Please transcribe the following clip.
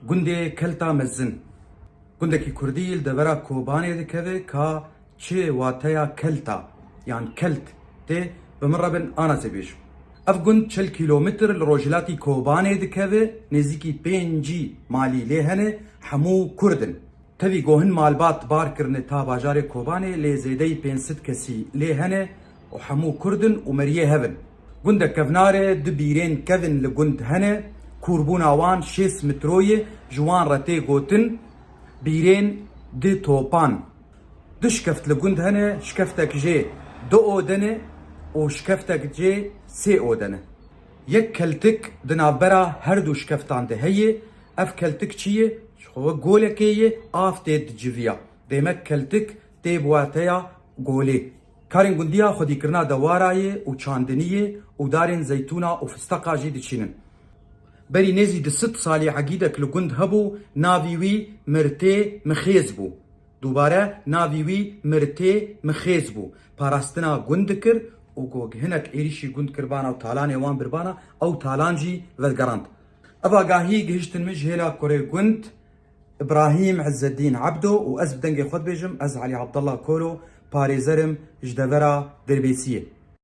گنده کلتا مزن گنده کی کردی دورا کوبانه دکه که چه واتیا کلتا یعنی کلت ته بمربن آنا سبیش اف گند 40 کیلومتر لروجلاتی کوبانه دکه نزیکی 5 مالی لهنه همو کردن تبی گوهن مالبات بار کرنه تا باجار کوبانه لزیده 500 کسی لهنه و همو کردن و مریه هبن گنده کفناره دبیرین کفن لگند هنه کوربون آوان 6 متروی جوان رته گوتن بیرین دی توپان دشکفت لگند هنه شکفتک جه 2 اودنه و شکفتک جه 3 اودنه یک کلتک دنابرا هر دو شکفتان ده هیه اف کلتک چیه؟ شخوه گوله که یه آف دید جویا دیمک کلتک دی بواتیا گوله کارین گندیا خودی کرنا دوارایه و چاندنیه و دارین زیتونا و فستقا جی دچینن بری نزی د 6 سالی عقیدک لگند هبو ناویوی مرته مخیز بو دوباره ناویوی مرته مخیز بو پاراستنا گند کر و گوگ هنک ایریشی گند کربانا و تالان وان بربانا او تالان جی ودگراند ابا گاهی گهشتن مج هلا کوری گند ابراهيم عز الدين عبدو و از بدنگي خود بيجم از علي عبد الله كولو باريزرم جدورا دربيسيه